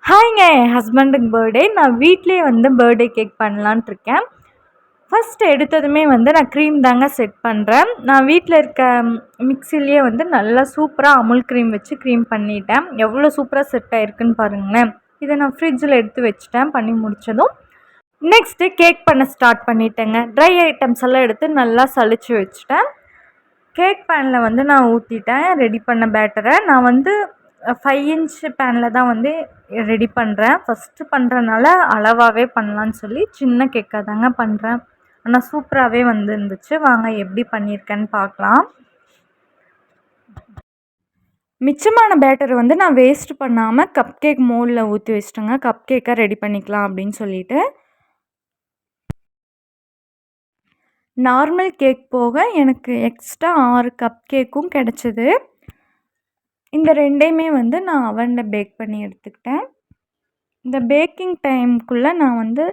ஹாய்ங்க என் ஹஸ்பண்டுக்கு பர்த்டே. நான் வீட்லேயே வந்து பர்த்டே கேக் பண்ணலான்ட்டு இருக்கேன். ஃபஸ்ட்டு எடுத்ததுமே வந்து நான் க்ரீம் தாங்க செட் பண்ணுறேன். நான் வீட்டில் இருக்க மிக்ஸிலேயே வந்து நல்லா சூப்பராக அமுல் க்ரீம் வச்சு க்ரீம் பண்ணிட்டேன். எவ்வளோ சூப்பராக செட் ஆகிருக்குன்னு பாருங்களேன். இதை நான் ஃப்ரிட்ஜில் எடுத்து வச்சுட்டேன் பண்ணி முடித்ததும். நெக்ஸ்ட்டு கேக் பண்ண ஸ்டார்ட் பண்ணிட்டேங்க. ட்ரை ஐட்டம்ஸ் எல்லாம் எடுத்து நல்லா சலிச்சு வச்சுட்டேன். கேக் பேனில் வந்து நான் ஊற்றிட்டேன் ரெடி பண்ண பேட்டரை. நான் வந்து 5 இன்ச் பேனில் தான் வந்து ரெடி பண்ணுறேன். ஃபஸ்ட்டு பண்ணுறனால அளவாகவே பண்ணலான்னு சொல்லி சின்ன கேக்காக தாங்க பண்ணுறேன். ஆனால் சூப்பராகவே வந்துருந்துச்சு. வாங்க எப்படி பண்ணியிருக்கேன்னு பார்க்கலாம். மிச்சமான பேட்டர் வந்து நான் வேஸ்ட் பண்ணாமல் கப் கேக் மோல்டில் ஊற்றி வச்சிட்டேங்க. கப் கேக்காக ரெடி பண்ணிக்கலாம் அப்படின்னு சொல்லிட்டு. நார்மல் கேக் போக எனக்கு எக்ஸ்ட்ரா 6 கப் கேக்கும் கிடச்சிது. இந்த ரெண்டையுமே வந்து நான் அவனில் பேக் பண்ணி எடுத்துக்கிட்டேன். இந்த பேக்கிங் டைமுக்குள்ளே நான் வந்து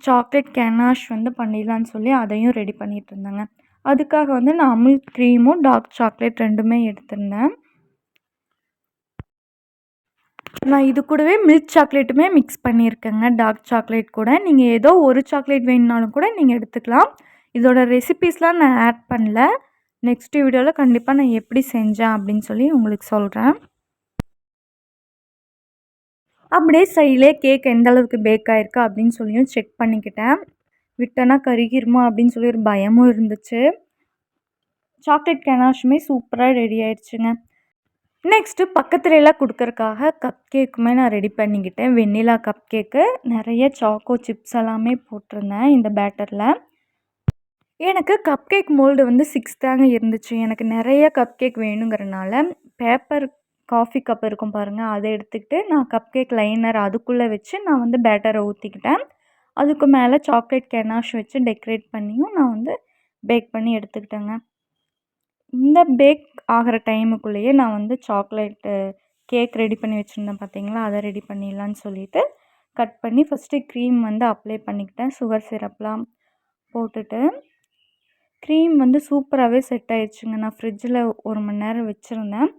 சாக்லேட் கேனாஷ் வந்து பண்ணிடலான்னு சொல்லி அதையும் ரெடி பண்ணிகிட்டு இருந்தேங்க. அதுக்காக வந்து நான் அமுல் க்ரீமும் டார்க் சாக்லேட் ரெண்டுமே எடுத்திருந்தேன். நான் இது கூடவே மில்க் சாக்லேட்டுமே மிக்ஸ் பண்ணியிருக்கேங்க. டார்க் சாக்லேட் கூட நீங்கள் ஏதோ ஒரு சாக்லேட் வேணுனாலும் கூட நீங்கள் எடுத்துக்கலாம். இதோட ரெசிபீஸ்லாம் நான் ஆட் பண்ணல. நெக்ஸ்ட் வீடியோவில் கண்டிப்பாக நான் எப்படி செஞ்சேன் அப்படின்னு சொல்லி உங்களுக்கு சொல்கிறேன். அப்படியே சைட்லேயே கேக் எந்த அளவுக்கு பேக் ஆகிருக்கு அப்படின்னு சொல்லியும் செக் பண்ணிக்கிட்டேன். விட்டோன்னா கருகிருமா அப்படின்னு சொல்லி ஒரு பயமும் இருந்துச்சு. சாக்லேட் கேனாஷுமே சூப்பராக ரெடி ஆயிடுச்சுங்க. நெக்ஸ்ட்டு பக்கத்துலலாம் கொடுக்கறக்காக கப் கேக்குமே நான் ரெடி பண்ணிக்கிட்டேன். வெண்ணிலா கப் கேக்கு நிறைய சாக்கோ சிப்ஸ் எல்லாமே போட்டிருந்தேன் இந்த பேட்டரில். எனக்கு கப் கேக் மோல்டு வந்து 6 தாங்க இருந்துச்சு. எனக்கு நிறைய கப் கேக் வேணுங்கிறனால பேப்பர் காஃபி கப் இருக்கும் பாருங்கள், அதை எடுத்துக்கிட்டு நான் கப் கேக் லைனர் அதுக்குள்ளே வச்சு நான் வந்து பேட்டரை ஊற்றிக்கிட்டேன். அதுக்கு மேலே சாக்லேட் கெனாஷ் வச்சு டெக்கரேட் பண்ணியும் நான் வந்து பேக் பண்ணி எடுத்துக்கிட்டேங்க. இந்த பேக் ஆகிற டைமுக்குள்ளேயே நான் வந்து சாக்லேட்டு கேக் ரெடி பண்ணி வச்சுருந்தேன் பார்த்தீங்களா, அதை ரெடி பண்ணிடலான்னு சொல்லிவிட்டு கட் பண்ணி ஃபஸ்ட்டு க்ரீம் வந்து அப்ளை பண்ணிக்கிட்டேன். சுகர் சிரப்லாம் போட்டுட்டு க்ரீம் வந்து சூப்பராகவே செட் ஆயிடுச்சுங்க. நான் ஃப்ரிட்ஜில் 1 மணி நேரம் வச்சுருந்தேன்.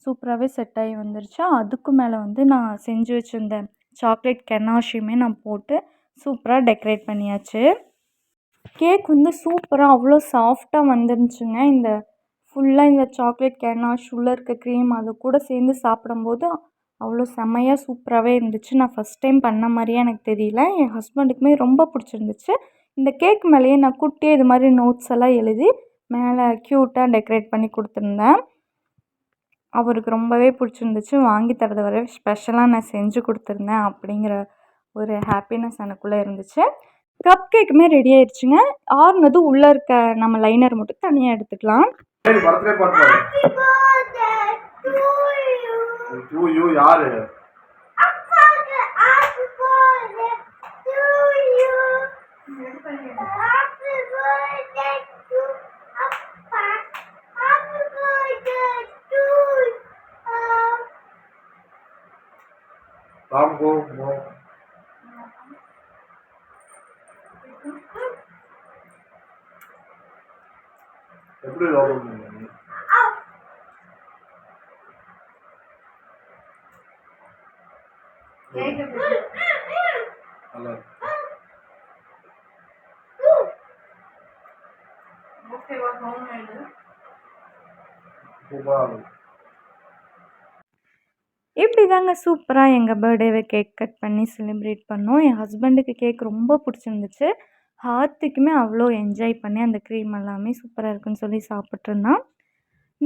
சூப்பராகவே செட் ஆகி வந்துருச்சு. அதுக்கு மேலே வந்து நான் செஞ்சு வச்சுருந்த சாக்லேட் கெனாஷையுமே நான் போட்டு சூப்பராக டெக்கரேட் பண்ணியாச்சு. கேக் வந்து சூப்பராக அவ்வளோ சாஃப்டாக வந்துருந்துச்சுங்க. இந்த ஃபுல்லாக இந்த சாக்லேட் கெனாஷ் உள்ளே இருக்க க்ரீம் அது கூட சேர்ந்து சாப்பிடும்போது அவ்வளோ செம்மையாக சூப்பராகவே இருந்துச்சு. நான் ஃபஸ்ட் டைம் பண்ண மாதிரியே எனக்கு தெரியல. என் ஹஸ்பண்டுக்குமே ரொம்ப பிடிச்சிருந்துச்சு. இந்த கேக் மேலேயே நான் குட்டியாக இது மாதிரி நோட்ஸ் எல்லாம் எழுதி மேலே க்யூட்டாக டெக்கரேட் பண்ணி கொடுத்துருந்தேன். அவருக்கு ரொம்பவே பிடிச்சிருந்துச்சு. வாங்கி தரது வரை ஸ்பெஷலாக நான் செஞ்சு கொடுத்துருந்தேன் அப்படிங்கிற ஒரு ஹாப்பினஸ் எனக்குள்ளே இருந்துச்சு. கப் கேக்குமே ரெடி ஆயிடுச்சுங்க. ஆறுனதும் உள்ளே இருக்க நம்ம லைனர் மட்டும் தனியாக எடுத்துக்கலாம். எப்படி இப்படி தாங்க சூப்பராக எங்கள் பர்த்டேவை கேக் கட் பண்ணி செலிப்ரேட் பண்ணோம். என் ஹஸ்பண்டுக்கு கேக் ரொம்ப பிடிச்சிருந்துச்சு. ஹார்த்துக்குமே அவ்வளோ என்ஜாய் பண்ணி அந்த க்ரீம் எல்லாமே சூப்பராக இருக்குன்னு சொல்லி சாப்பிட்ருந்தான்.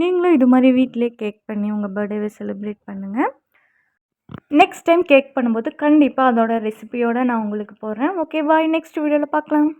நீங்களும் இது மாதிரி வீட்டிலே கேக் பண்ணி உங்கள் பர்த்டேவை செலிப்ரேட் பண்ணுங்கள். நெக்ஸ்ட் டைம் கேக் பண்ணும்போது கண்டிப்பாக அதோட ரெசிபியோடு நான் உங்களுக்கு போடுறேன். ஓகே பாய், நெக்ஸ்ட் வீடியோவில் பார்க்கலாம்.